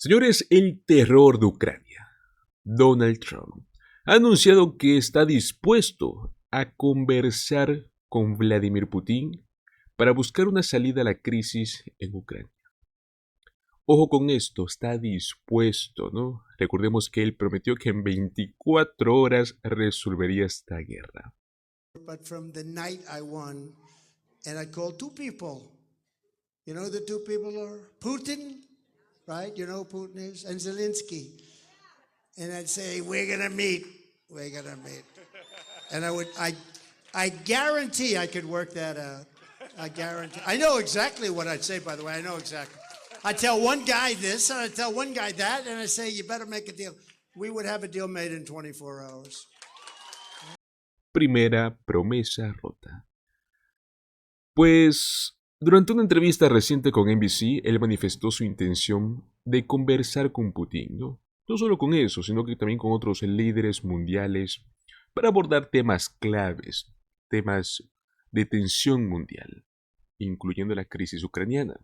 Señores, el terror de Ucrania. Donald Trump ha anunciado que está dispuesto a conversar con Vladimir Putin para buscar una salida a la crisis en Ucrania. Ojo con esto, está dispuesto, ¿no? Recordemos que él prometió que en 24 horas resolvería esta guerra. But from the night I won, and I called two people. You know who the two people are? Putin, right? You know who Putin is? And Zelensky. And I'd say, we're gonna meet. We're gonna meet. And I guarantee I could work that out. I guarantee. I know exactly what I'd say, by the way. I know exactly. I tell one guy this, and I tell one guy that, and I say, you better make a deal. We would have a deal made in 24 hours. Primera promesa rota. Pues, durante una entrevista reciente con NBC, él manifestó su intención de conversar con Putin, ¿no? No solo con eso, sino que también con otros líderes mundiales para abordar temas claves, temas de tensión mundial, incluyendo la crisis ucraniana.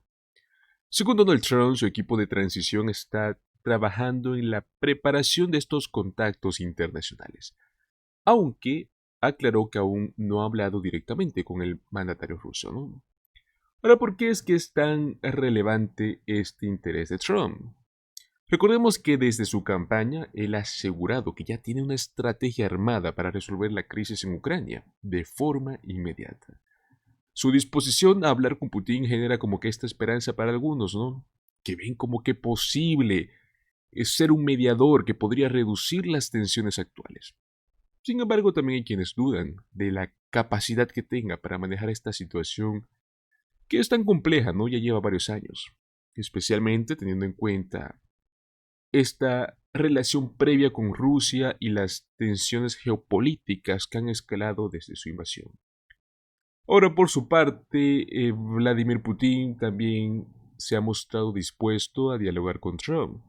Según Donald Trump, su equipo de transición está trabajando en la preparación de estos contactos internacionales, aunque aclaró que aún no ha hablado directamente con el mandatario ruso, ¿no? Ahora, ¿por qué es que es tan relevante este interés de Trump? Recordemos que desde su campaña él ha asegurado que ya tiene una estrategia armada para resolver la crisis en Ucrania de forma inmediata. Su disposición a hablar con Putin genera como que esta esperanza para algunos, ¿no? Que ven como que posible es ser un mediador que podría reducir las tensiones actuales. Sin embargo, también hay quienes dudan de la capacidad que tenga para manejar esta situación que es tan compleja, ¿no? Ya lleva varios años, especialmente teniendo en cuenta esta relación previa con Rusia y las tensiones geopolíticas que han escalado desde su invasión. Ahora, por su parte, Vladimir Putin también se ha mostrado dispuesto a dialogar con Trump.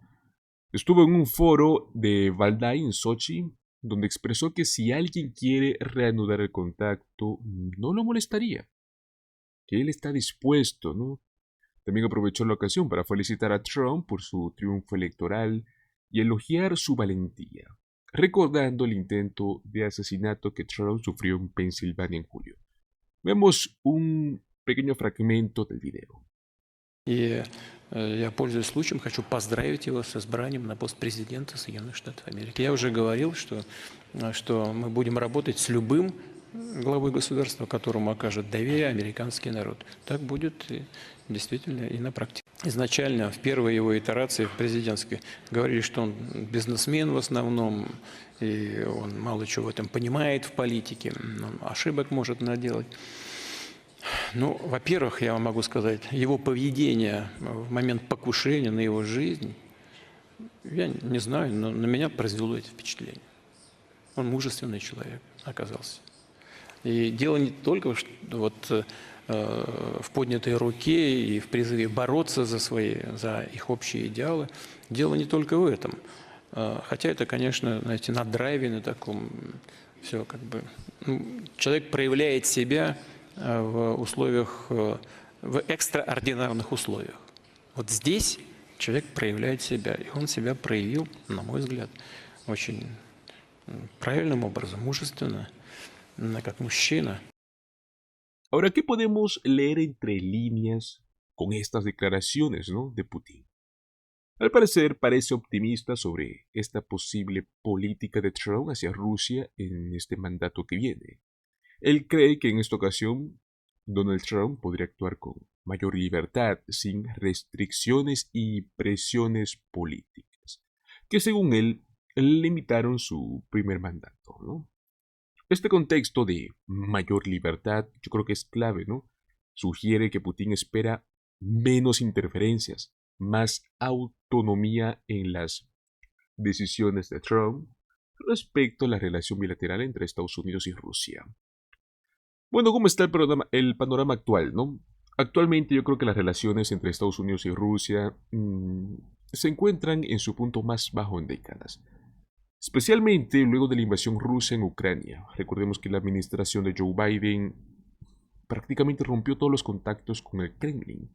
Estuvo en un foro de Valdai en Sochi, donde expresó que si alguien quiere reanudar el contacto, no lo molestaría, que él está dispuesto, ¿no? También aprovechó la ocasión para felicitar a Trump por su triunfo electoral y elogiar su valentía, recordando el intento de asesinato que Trump sufrió en Pensilvania en julio. Vemos un pequeño fragmento del video. И я, пользуясь случаем, хочу поздравить его с избранием на пост президента Соединенных Штатов Америки. Я уже говорил, что мы будем работать с любым главой государства, которому окажет доверие американский народ. Так будет действительно и на практике. Изначально, в первой его итерации в президентской, говорили, что он бизнесмен в основном, и он мало чего в этом понимает в политике, ошибок может наделать. Ну, во-первых, я вам могу сказать, его поведение в момент покушения на его жизнь, я не знаю, но на меня произвело это впечатление. Он мужественный человек оказался. И дело не только в поднятой руке и в призыве бороться за их общие идеалы. Дело не только в этом. Хотя это, конечно, знаете, на драйве, на таком, все как бы... Человек проявляет себя в условиях, в экстраординарных условиях. Вот здесь человек проявляет себя, и он себя проявил, на мой взгляд, очень правильным образом, мужественно, как мужчина. Ahora, ¿qué podemos leer entre líneas con estas declaraciones, ¿no? de Putin? Al parecer, parece optimista sobre esta posible política de Trump hacia Rusia en este mandato que viene. Él cree que en esta ocasión Donald Trump podría actuar con mayor libertad, sin restricciones y presiones políticas, que según él limitaron su primer mandato, ¿no? Este contexto de mayor libertad yo creo que es clave, ¿no? Sugiere que Putin espera menos interferencias, más autonomía en las decisiones de Trump respecto a la relación bilateral entre Estados Unidos y Rusia. Bueno, ¿cómo está el panorama actual, no? Actualmente yo creo que las relaciones entre Estados Unidos y Rusia se encuentran en su punto más bajo en décadas. Especialmente luego de la invasión rusa en Ucrania. Recordemos que la administración de Joe Biden prácticamente rompió todos los contactos con el Kremlin.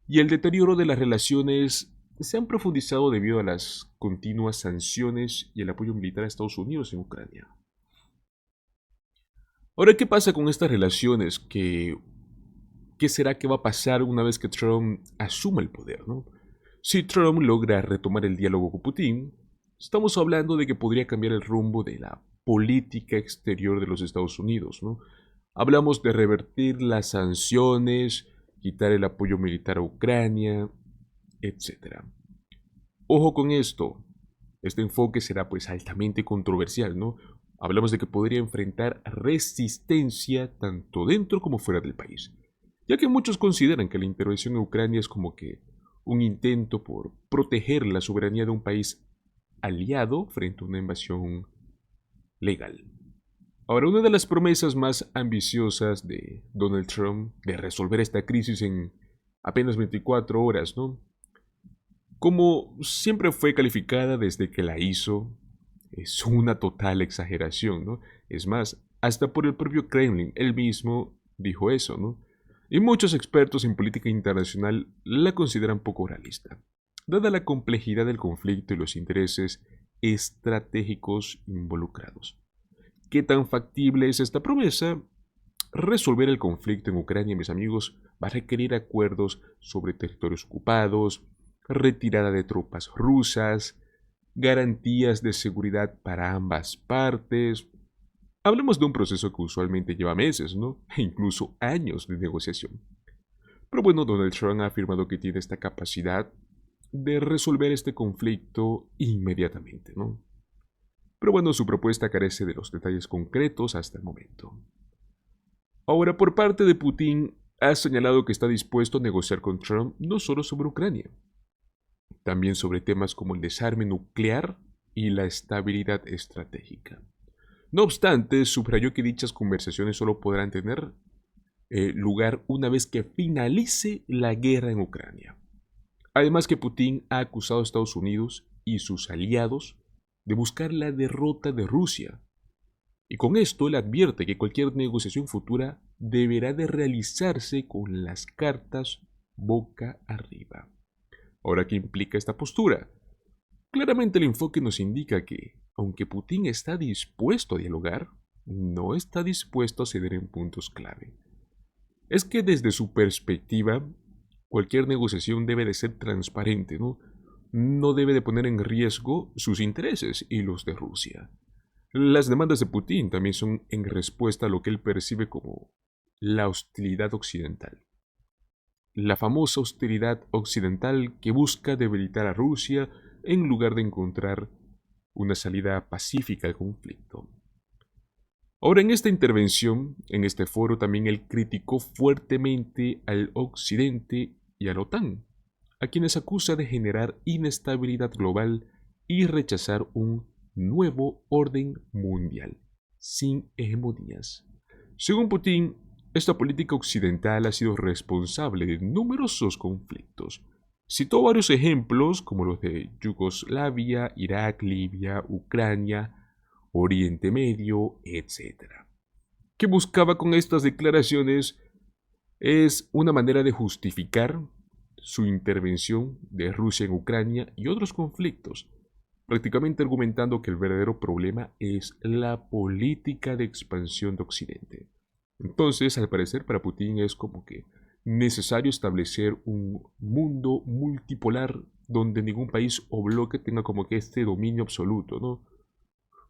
Y el deterioro de las relaciones se han profundizado debido a las continuas sanciones y el apoyo militar a Estados Unidos en Ucrania. Ahora, ¿qué pasa con estas relaciones? ¿Qué será que va a pasar una vez que Trump asuma el poder, ¿no? Si Trump logra retomar el diálogo con Putin, estamos hablando de que podría cambiar el rumbo de la política exterior de los Estados Unidos, ¿no? Hablamos de revertir las sanciones, quitar el apoyo militar a Ucrania, etc. Ojo con esto, este enfoque será pues altamente controversial, ¿no? Hablamos de que podría enfrentar resistencia tanto dentro como fuera del país, ya que muchos consideran que la intervención en Ucrania es como que un intento por proteger la soberanía de un país aliado frente a una invasión legal. Ahora, una de las promesas más ambiciosas de Donald Trump de resolver esta crisis en apenas 24 horas, ¿no? Como siempre fue calificada desde que la hizo, es una total exageración, ¿no? Es más, hasta por el propio Kremlin, él mismo dijo eso, ¿no? Y muchos expertos en política internacional la consideran poco realista, dada la complejidad del conflicto y los intereses estratégicos involucrados. ¿Qué tan factible es esta promesa? Resolver el conflicto en Ucrania, mis amigos, va a requerir acuerdos sobre territorios ocupados, retirada de tropas rusas, garantías de seguridad para ambas partes. Hablemos de un proceso que usualmente lleva meses, ¿no? E incluso años de negociación. Pero bueno, Donald Trump ha afirmado que tiene esta capacidad de resolver este conflicto inmediatamente, ¿no? Pero bueno, su propuesta carece de los detalles concretos hasta el momento. Ahora, por parte de Putin, ha señalado que está dispuesto a negociar con Trump no solo sobre Ucrania, también sobre temas como el desarme nuclear y la estabilidad estratégica. No obstante, subrayó que dichas conversaciones solo podrán tener lugar una vez que finalice la guerra en Ucrania. Además que Putin ha acusado a Estados Unidos y sus aliados de buscar la derrota de Rusia. Y con esto él advierte que cualquier negociación futura deberá de realizarse con las cartas boca arriba. Ahora, ¿qué implica esta postura? Claramente el enfoque nos indica que, aunque Putin está dispuesto a dialogar, no está dispuesto a ceder en puntos clave. Es que desde su perspectiva, cualquier negociación debe de ser transparente, ¿no? No debe de poner en riesgo sus intereses y los de Rusia. Las demandas de Putin también son en respuesta a lo que él percibe como la hostilidad occidental. La famosa hostilidad occidental que busca debilitar a Rusia en lugar de encontrar una salida pacífica al conflicto. Ahora, en esta intervención, en este foro, también él criticó fuertemente al Occidente y a la OTAN, a quienes acusa de generar inestabilidad global y rechazar un nuevo orden mundial, sin hegemonías. Según Putin, esta política occidental ha sido responsable de numerosos conflictos. Citó varios ejemplos como los de Yugoslavia, Irak, Libia, Ucrania, Oriente Medio, etc. ¿Qué buscaba con estas declaraciones? Es una manera de justificar su intervención de Rusia en Ucrania y otros conflictos, prácticamente argumentando que el verdadero problema es la política de expansión de Occidente. Entonces, al parecer, para Putin es como que necesario establecer un mundo multipolar donde ningún país o bloque tenga como que este dominio absoluto, ¿no?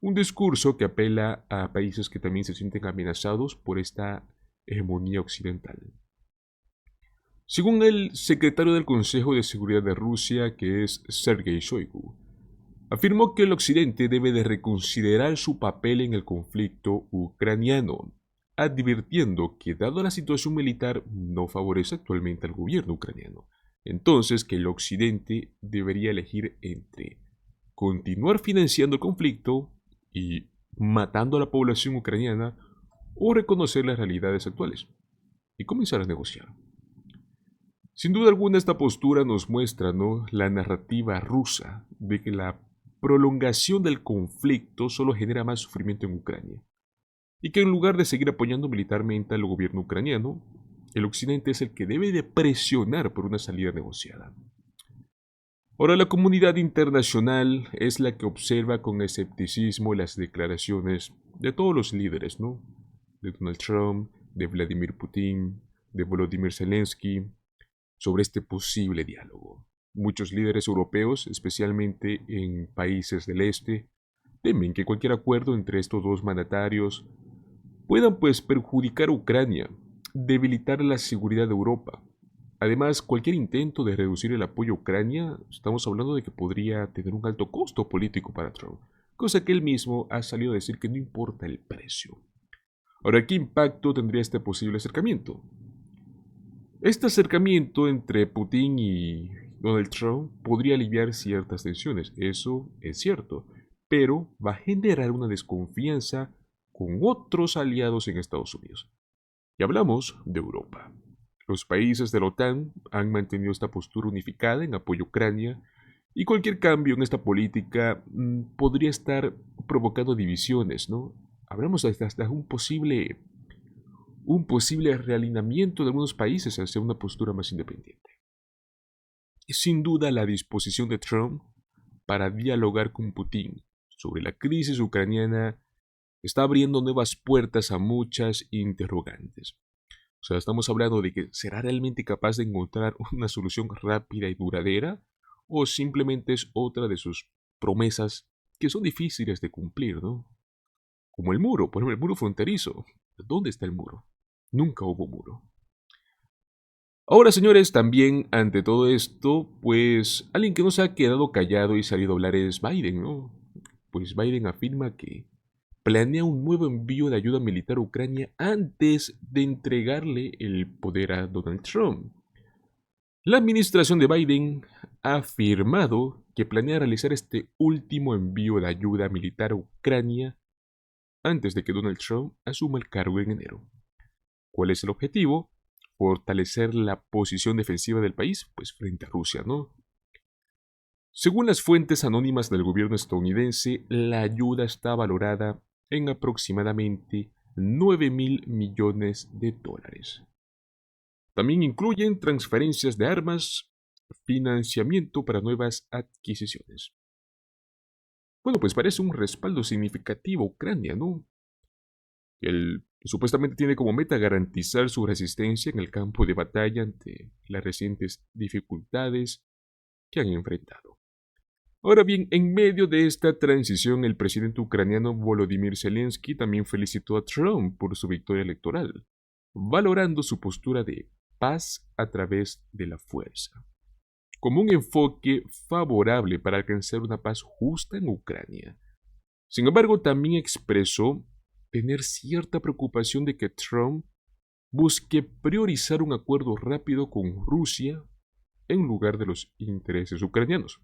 Un discurso que apela a países que también se sienten amenazados por esta hegemonía occidental. Según el secretario del Consejo de Seguridad de Rusia, que es Sergei Shoigu, afirmó que el Occidente debe de reconsiderar su papel en el conflicto ucraniano, advirtiendo que dado la situación militar no favorece actualmente al gobierno ucraniano, entonces que el Occidente debería elegir entre continuar financiando el conflicto y matando a la población ucraniana o reconocer las realidades actuales y comenzar a negociar. Sin duda alguna esta postura nos muestra, ¿no?, la narrativa rusa de que la prolongación del conflicto solo genera más sufrimiento en Ucrania y que en lugar de seguir apoyando militarmente al gobierno ucraniano, el occidente es el que debe de presionar por una salida negociada. Ahora, la comunidad internacional es la que observa con escepticismo las declaraciones de todos los líderes, ¿no? De Donald Trump, de Vladimir Putin, de Volodymyr Zelensky, sobre este posible diálogo. Muchos líderes europeos, especialmente en países del este, temen que cualquier acuerdo entre estos dos mandatarios puedan pues perjudicar a Ucrania, debilitar la seguridad de Europa. Además, cualquier intento de reducir el apoyo a Ucrania, estamos hablando de que podría tener un alto costo político para Trump, cosa que él mismo ha salido a decir que no importa el precio. Ahora, ¿qué impacto tendría este posible acercamiento? Este acercamiento entre Putin y Donald Trump podría aliviar ciertas tensiones, eso es cierto, pero va a generar una desconfianza con otros aliados en Estados Unidos. Y hablamos de Europa. Los países de la OTAN han mantenido esta postura unificada en apoyo a Ucrania y cualquier cambio en esta política podría estar provocando divisiones, ¿no? Hablamos hasta un posible realineamiento de algunos países hacia una postura más independiente. Sin duda, la disposición de Trump para dialogar con Putin sobre la crisis ucraniana está abriendo nuevas puertas a muchas interrogantes. O sea, estamos hablando de que será realmente capaz de encontrar una solución rápida y duradera o simplemente es otra de sus promesas que son difíciles de cumplir, ¿no? Como el muro, por ejemplo, el muro fronterizo. ¿Dónde está el muro? Nunca hubo muro. Ahora, señores, también ante todo esto, pues alguien que no se ha quedado callado y salido a hablar es Biden, ¿no? Pues Biden afirma que planea un nuevo envío de ayuda militar a Ucrania antes de entregarle el poder a Donald Trump. La administración de Biden ha afirmado que planea realizar este último envío de ayuda militar a Ucrania antes de que Donald Trump asuma el cargo en enero. ¿Cuál es el objetivo? Fortalecer la posición defensiva del país, pues frente a Rusia, ¿no? Según las fuentes anónimas del gobierno estadounidense, la ayuda está valorada en aproximadamente 9.000 millones de dólares. También incluyen transferencias de armas, financiamiento para nuevas adquisiciones. Bueno, pues parece un respaldo significativo a Ucrania, ¿no? Él supuestamente tiene como meta garantizar su resistencia en el campo de batalla ante las recientes dificultades que han enfrentado. Ahora bien, en medio de esta transición, el presidente ucraniano Volodymyr Zelensky también felicitó a Trump por su victoria electoral, valorando su postura de paz a través de la fuerza, como un enfoque favorable para alcanzar una paz justa en Ucrania. Sin embargo, también expresó tener cierta preocupación de que Trump busque priorizar un acuerdo rápido con Rusia en lugar de los intereses ucranianos.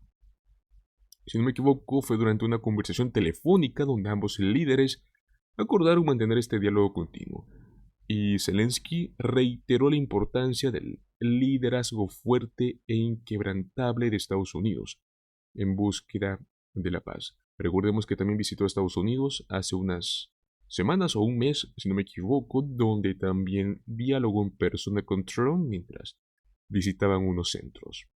Si no me equivoco, fue durante una conversación telefónica donde ambos líderes acordaron mantener este diálogo continuo, y Zelensky reiteró la importancia del liderazgo fuerte e inquebrantable de Estados Unidos en búsqueda de la paz. Recordemos que también visitó a Estados Unidos hace unas semanas o un mes, si no me equivoco, donde también dialogó en persona con Trump mientras visitaban unos centros.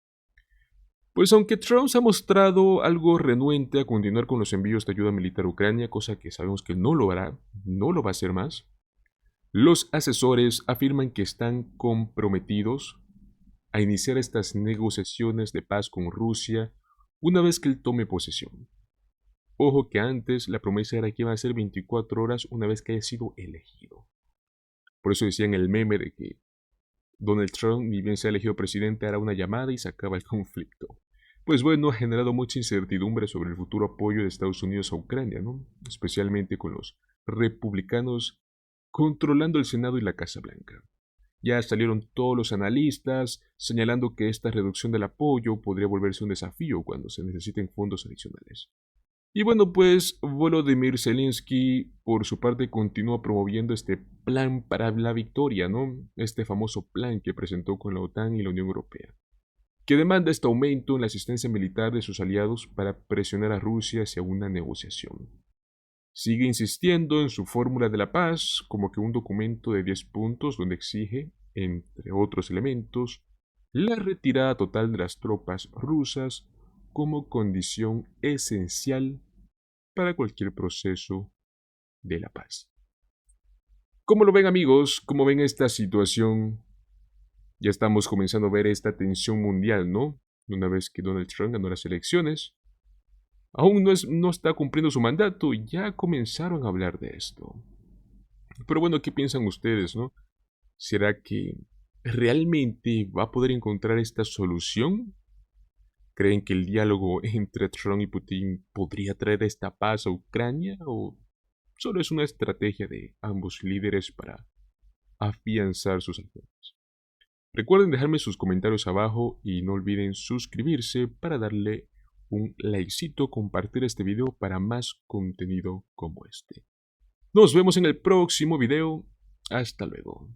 Pues aunque Trump se ha mostrado algo renuente a continuar con los envíos de ayuda militar a Ucrania, cosa que sabemos que no lo hará, no lo va a hacer más, los asesores afirman que están comprometidos a iniciar estas negociaciones de paz con Rusia una vez que él tome posesión. Ojo que antes la promesa era que iba a ser 24 horas una vez que haya sido elegido. Por eso decían el meme de que Donald Trump, ni bien sea elegido presidente, hará una llamada y se acaba el conflicto. Pues bueno, ha generado mucha incertidumbre sobre el futuro apoyo de Estados Unidos a Ucrania, ¿no? Especialmente con los republicanos controlando el Senado y la Casa Blanca. Ya salieron todos los analistas señalando que esta reducción del apoyo podría volverse un desafío cuando se necesiten fondos adicionales. Y bueno, pues Volodymyr Zelensky por su parte continúa promoviendo este plan para la victoria, ¿no? Este famoso plan que presentó con la OTAN y la Unión Europea, que demanda este aumento en la asistencia militar de sus aliados para presionar a Rusia hacia una negociación. Sigue insistiendo en su fórmula de la paz, como que un documento de 10 puntos donde exige, entre otros elementos, la retirada total de las tropas rusas, como condición esencial para cualquier proceso de la paz. ¿Cómo lo ven, amigos? ¿Cómo ven esta situación? Ya estamos comenzando a ver esta tensión mundial, ¿no? Una vez que Donald Trump ganó las elecciones, aún no está cumpliendo su mandato y ya comenzaron a hablar de esto. Pero bueno, ¿qué piensan ustedes, no? ¿Será que realmente va a poder encontrar esta solución? ¿Creen que el diálogo entre Trump y Putin podría traer esta paz a Ucrania o solo es una estrategia de ambos líderes para afianzar sus acuerdos? Recuerden dejarme sus comentarios abajo y no olviden suscribirse para darle un likecito, compartir este video para más contenido como este. Nos vemos en el próximo video. Hasta luego.